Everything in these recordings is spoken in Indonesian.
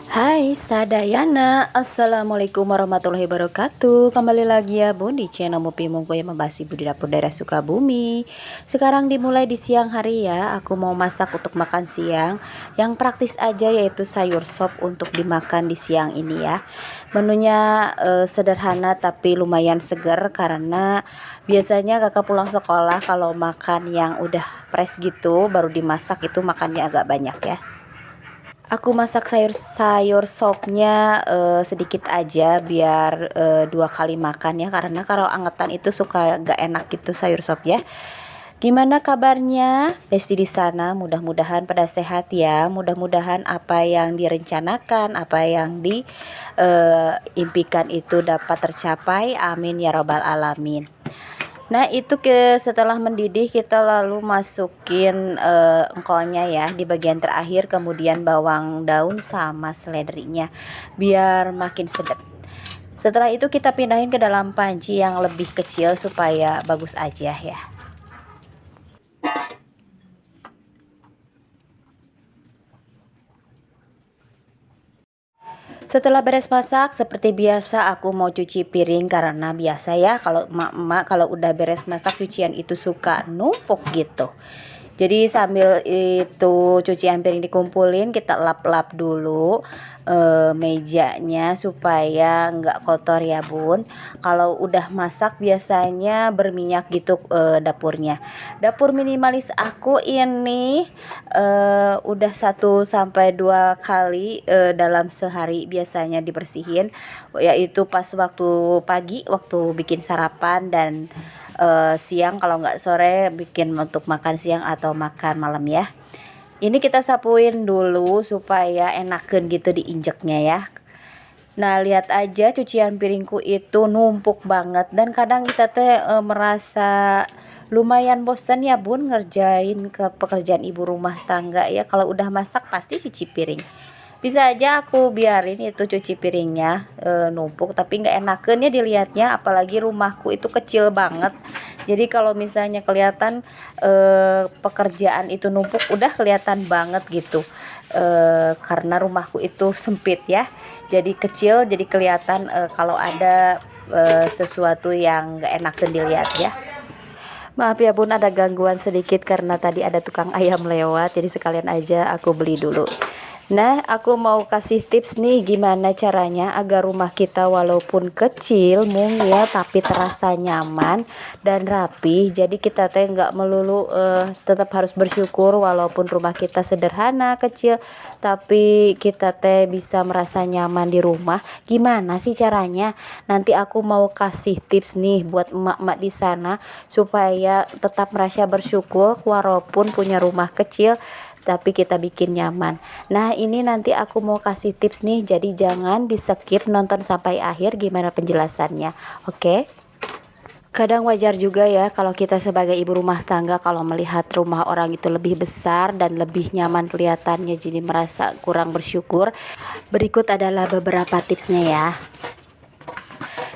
Hai Sadayana, Assalamualaikum warahmatullahi wabarakatuh. Kembali lagi ya bun di channel Mupi Mungko yang membahas ibu di dapur daerah Sukabumi. Sekarang dimulai di siang hari ya. Aku mau masak untuk makan siang yang praktis aja, yaitu sayur sop untuk dimakan di siang ini ya. Menunya sederhana tapi lumayan seger, karena biasanya kakak pulang sekolah kalau makan yang udah fresh gitu baru dimasak itu makannya agak banyak ya. Aku masak sayur sopnya sedikit aja biar 2 kali makan ya, karena kalau angetan itu suka gak enak gitu sayur sop ya. Gimana kabarnya Besti di sana? Mudah-mudahan pada sehat ya. Mudah-mudahan apa yang direncanakan, apa yang diimpikan itu dapat tercapai. Amin ya robbal alamin. Nah itu setelah mendidih kita lalu masukin engkolnya ya di bagian terakhir, kemudian bawang daun sama seledrinya biar makin sedap. Setelah itu kita pindahin ke dalam panci yang lebih kecil supaya bagus aja ya. Setelah beres masak, seperti biasa aku mau cuci piring, karena biasa ya kalau emak-emak kalau udah beres masak cucian itu suka numpuk gitu. Jadi sambil itu cucian piring dikumpulin, kita lap-lap dulu mejanya supaya nggak kotor ya bun. Kalau udah masak biasanya berminyak gitu dapurnya. Dapur minimalis aku ini udah 1 sampai 2 kali dalam sehari biasanya dibersihin, yaitu pas waktu pagi waktu bikin sarapan, dan siang kalau nggak sore bikin untuk makan siang atau makan malam ya. Ini kita sapuin dulu supaya enakan gitu diinjeknya ya. Nah lihat aja cucian piringku itu numpuk banget, dan kadang kita merasa lumayan bosan ya bun ngerjain pekerjaan ibu rumah tangga ya. Kalau udah masak pasti cuci piring. Bisa aja aku biarin itu cuci piringnya numpuk, tapi nggak enakan ya dilihatnya, apalagi rumahku itu kecil banget. Jadi kalau misalnya kelihatan pekerjaan itu numpuk udah kelihatan banget gitu. Karena rumahku itu sempit ya, jadi kecil, jadi kelihatan kalau ada sesuatu yang nggak enakan dilihat ya. Maaf ya bun, ada gangguan sedikit karena tadi ada tukang ayam lewat, jadi sekalian aja aku beli dulu. Nah aku mau kasih tips nih gimana caranya agar rumah kita walaupun kecil mung ya, tapi terasa nyaman dan rapi. Jadi kita nggak melulu tetap harus bersyukur walaupun rumah kita sederhana kecil, tapi kita bisa merasa nyaman di rumah. Gimana sih caranya? Nanti aku mau kasih tips nih buat emak-emak di sana supaya tetap merasa bersyukur walaupun punya rumah kecil tapi kita bikin nyaman. Nah ini nanti aku mau kasih tips nih, jadi jangan di skip, nonton sampai akhir gimana penjelasannya. Oke? Kadang wajar juga ya kalau kita sebagai ibu rumah tangga kalau melihat rumah orang itu lebih besar dan lebih nyaman kelihatannya, jadi merasa kurang bersyukur. Berikut adalah beberapa tipsnya ya.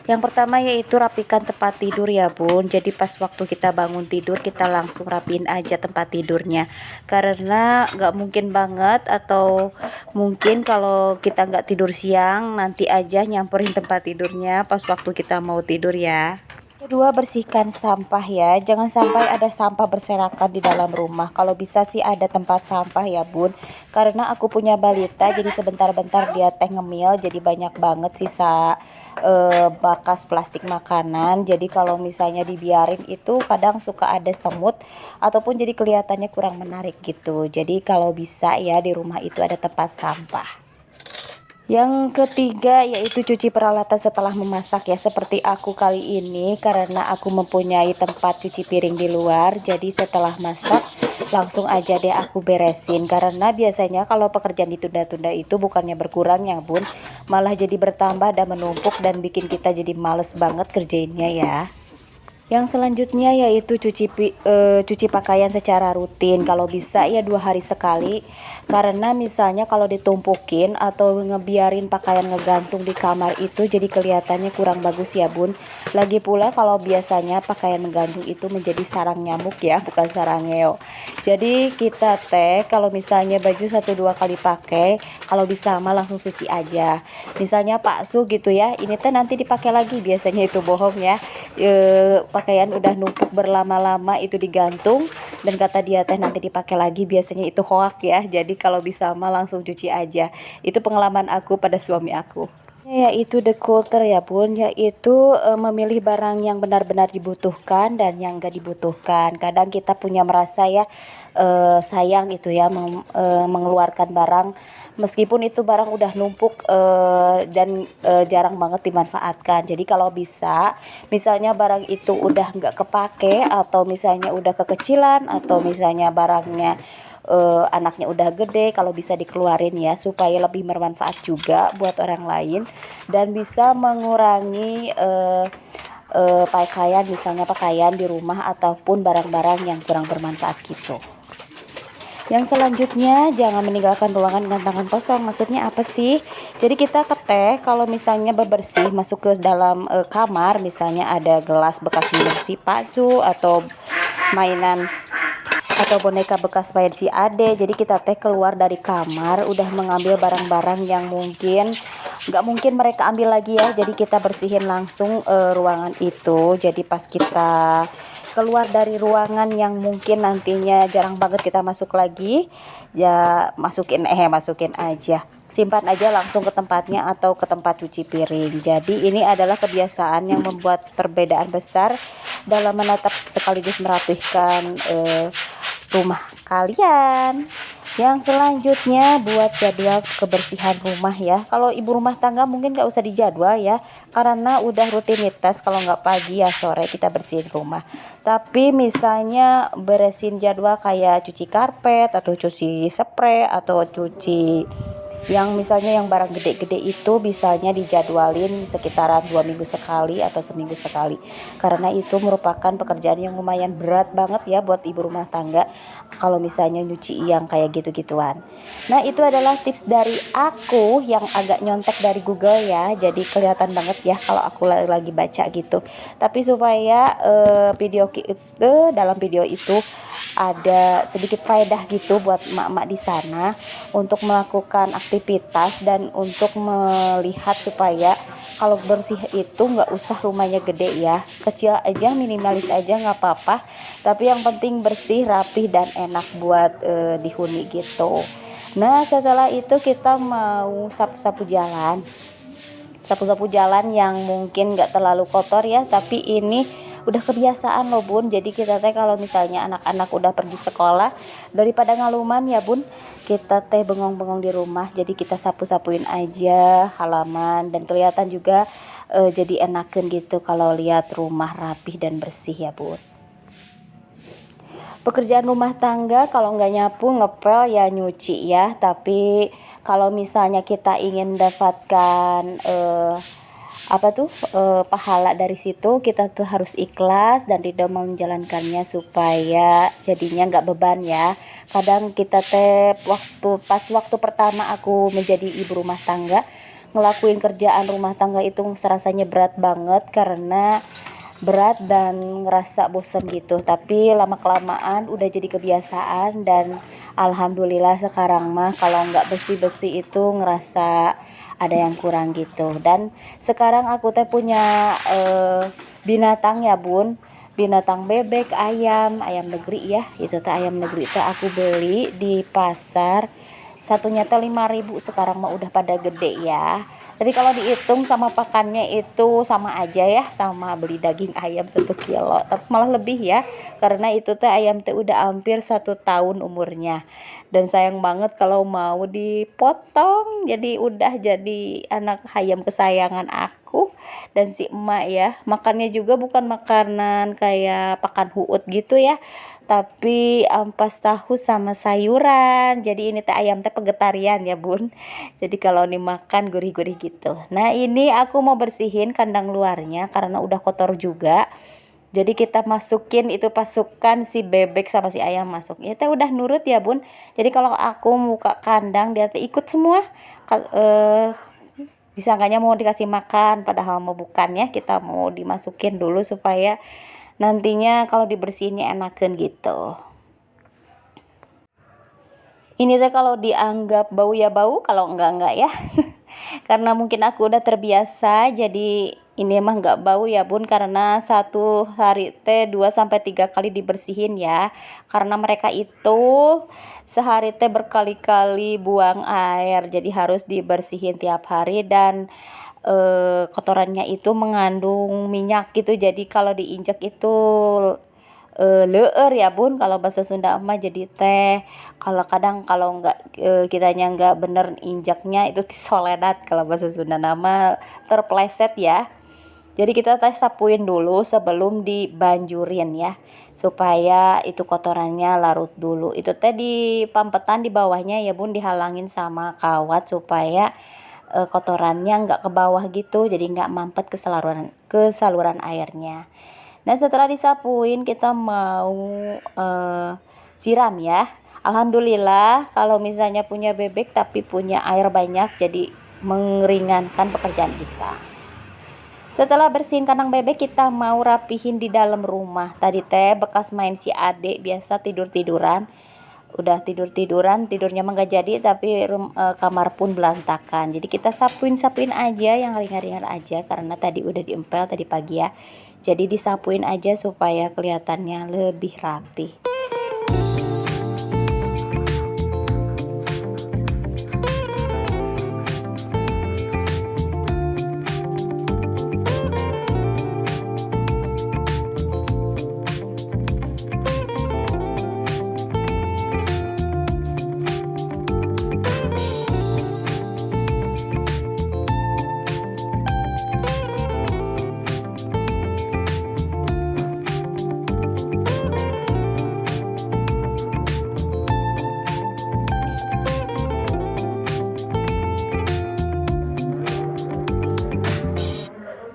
Yang pertama yaitu rapikan tempat tidur ya bun. Jadi pas waktu kita bangun tidur kita langsung rapiin aja tempat tidurnya, karena nggak mungkin banget, atau mungkin kalau kita nggak tidur siang nanti aja nyamperin tempat tidurnya pas waktu kita mau tidur ya. Kedua, bersihkan sampah ya. Jangan sampai ada sampah berserakan di dalam rumah. Kalau bisa sih ada tempat sampah ya bun. Karena aku punya balita, jadi sebentar-bentar dia teh ngemil, jadi banyak banget sisa bekas plastik makanan. Jadi kalau misalnya dibiarin itu kadang suka ada semut ataupun jadi kelihatannya kurang menarik gitu. Jadi kalau bisa ya di rumah itu ada tempat sampah. Yang ketiga yaitu cuci peralatan setelah memasak ya, seperti aku kali ini karena aku mempunyai tempat cuci piring di luar, jadi setelah masak langsung aja deh aku beresin, karena biasanya kalau pekerjaan ditunda-tunda itu bukannya berkurang ya bun, malah jadi bertambah dan menumpuk dan bikin kita jadi males banget kerjainnya ya. Yang selanjutnya yaitu cuci pakaian secara rutin. Kalau bisa ya 2 hari sekali. Karena misalnya kalau ditumpukin atau ngebiarin pakaian ngegantung di kamar itu jadi kelihatannya kurang bagus ya bun. Lagi pula kalau biasanya pakaian menggantung itu menjadi sarang nyamuk ya, bukan sarang ngeo. Jadi kita teh kalau misalnya baju 1-2 kali pakai, kalau bisa mah langsung cuci aja. Misalnya paksu gitu ya, ini teh nanti dipakai lagi, biasanya itu bohong ya. Pakaian udah numpuk berlama-lama itu digantung dan kata dia teh nanti dipakai lagi, biasanya itu hoak ya. Jadi kalau bisa mah langsung cuci aja. Itu pengalaman aku pada suami aku. Yaitu the culture ya bun, yaitu memilih barang yang benar-benar dibutuhkan dan yang enggak dibutuhkan. Kadang kita punya merasa ya sayang itu ya mengeluarkan barang meskipun itu barang udah numpuk dan jarang banget dimanfaatkan. Jadi kalau bisa misalnya barang itu udah nggak kepake atau misalnya udah kekecilan atau misalnya barangnya anaknya udah gede, kalau bisa dikeluarin ya supaya lebih bermanfaat juga buat orang lain dan bisa mengurangi pakaian, misalnya pakaian di rumah ataupun barang-barang yang kurang bermanfaat gitu. Yang selanjutnya, jangan meninggalkan ruangan dengan tangan kosong. Maksudnya apa sih? Jadi kita keteh kalau misalnya bebersih masuk ke dalam kamar, misalnya ada gelas bekas minum si Paksu atau mainan atau boneka bekas main si Ade. Jadi kita teh keluar dari kamar udah mengambil barang-barang yang mungkin nggak mungkin mereka ambil lagi ya. Jadi kita bersihin langsung ruangan itu. Jadi pas kita keluar dari ruangan yang mungkin nantinya jarang banget kita masuk lagi, ya masukin aja, simpan aja langsung ke tempatnya atau ke tempat cuci piring. Jadi ini adalah kebiasaan yang membuat perbedaan besar dalam menatap sekaligus merapihkan rumah kalian. Yang selanjutnya, buat jadwal kebersihan rumah ya. Kalau ibu rumah tangga mungkin gak usah dijadwal ya, karena udah rutinitas. Kalau nggak pagi ya sore kita bersihin rumah. Tapi misalnya beresin jadwal kayak cuci karpet atau cuci spray atau cuci yang misalnya yang barang gede-gede itu bisanya dijadwalin sekitaran 2 minggu sekali atau seminggu sekali, karena itu merupakan pekerjaan yang lumayan berat banget ya buat ibu rumah tangga kalau misalnya nyuci yang kayak gitu-gituan. Nah itu adalah tips dari aku yang agak nyontek dari Google ya, jadi kelihatan banget ya kalau aku lagi baca gitu. Tapi supaya dalam video itu ada sedikit faedah gitu buat emak-emak di sana untuk melakukan aktivitas dan untuk melihat supaya kalau bersih itu nggak usah rumahnya gede ya, kecil aja, minimalis aja nggak apa-apa, tapi yang penting bersih, rapih dan enak buat dihuni gitu. Nah setelah itu kita mau sapu-sapu jalan, sapu-sapu jalan yang mungkin nggak terlalu kotor ya, tapi ini udah kebiasaan loh bun. Jadi kita teh kalau misalnya anak-anak udah pergi sekolah, daripada ngaluman ya bun, kita teh bengong-bengong di rumah, jadi kita sapu-sapuin aja halaman dan kelihatan juga jadi enakan gitu kalau lihat rumah rapih dan bersih ya bun. Pekerjaan rumah tangga kalau nggak nyapu ngepel ya nyuci ya, tapi kalau misalnya kita ingin mendapatkan pahala dari situ, kita tuh harus ikhlas dan ridho menjalankannya supaya jadinya nggak beban ya. Kadang kita teh waktu pertama aku menjadi ibu rumah tangga, ngelakuin kerjaan rumah tangga itu serasanya berat banget karena berat dan ngerasa bosan gitu, tapi lama kelamaan udah jadi kebiasaan dan alhamdulillah sekarang mah kalau nggak bersih-bersih itu ngerasa ada yang kurang gitu. Dan sekarang aku teh punya binatang ya bun, binatang bebek, ayam negeri ya, itu teh ayam negeri teh aku beli di pasar, satunya teh 5.000, sekarang mah udah pada gede ya. Tapi kalau dihitung sama pakannya itu sama aja ya, sama beli daging ayam 1 kilo, tapi malah lebih ya, karena itu teh ayam teh udah hampir 1 tahun umurnya. Dan sayang banget kalau mau dipotong, jadi udah jadi anak ayam kesayangan aku dan si emak ya. Makannya juga bukan makanan kayak pakan huut gitu ya, tapi ampas tahu sama sayuran. Jadi ini teh ayam teh vegetarian ya bun, jadi kalau dimakan gurih-gurih gitu. Nah ini aku mau bersihin kandang luarnya karena udah kotor juga. Jadi kita masukin itu pasukan si bebek sama si ayam masuk. Ya teh udah nurut ya bun. Jadi kalau aku buka kandang dia teh ikut semua. Disangkanya mau dikasih makan padahal mau bukan ya. Kita mau dimasukin dulu supaya nantinya kalau dibersihinnya enakan gitu. Ini teh kalau dianggap bau ya bau, kalau enggak ya. Karena mungkin aku udah terbiasa, jadi ini emang nggak bau ya bun, karena satu hari teh 2 sampai 3 kali dibersihin ya. Karena mereka itu sehari teh berkali-kali buang air, jadi harus dibersihin tiap hari. Dan kotorannya itu mengandung minyak gitu, jadi kalau diinjak itu leur ya bun, kalau bahasa Sunda mah jadi teh. Kalau kadang kalau nggak kitanya nggak bener injaknya itu tisoledat, kalau bahasa Sunda nama terpleset ya. Jadi kita teh sapuin dulu sebelum dibanjurin ya, supaya itu kotorannya larut dulu. Itu teh di pampetan di bawahnya ya bun, dihalangin sama kawat supaya kotorannya nggak ke bawah gitu, jadi nggak mampet ke saluran airnya. Nah setelah disapuin kita mau siram ya. Alhamdulillah kalau misalnya punya bebek tapi punya air banyak, jadi meringankan pekerjaan kita. Setelah bersihin kandang bebek, kita mau rapihin di dalam rumah. Tadi teh bekas main si adek biasa tidur-tiduran. Udah tidur-tiduran, tidurnya mah nggak jadi, tapi kamar pun berantakan. Jadi kita sapuin aja yang ringan-ringan aja, karena tadi udah diempel tadi pagi ya. Jadi disapuin aja supaya kelihatannya lebih rapi.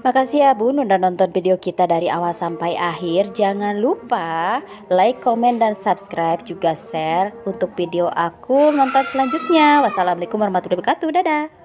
Makasih ya bun udah nonton video kita dari awal sampai akhir. Jangan lupa like, komen, dan subscribe, juga share untuk video aku nonton selanjutnya. Wassalamualaikum warahmatullahi wabarakatuh. Dadah.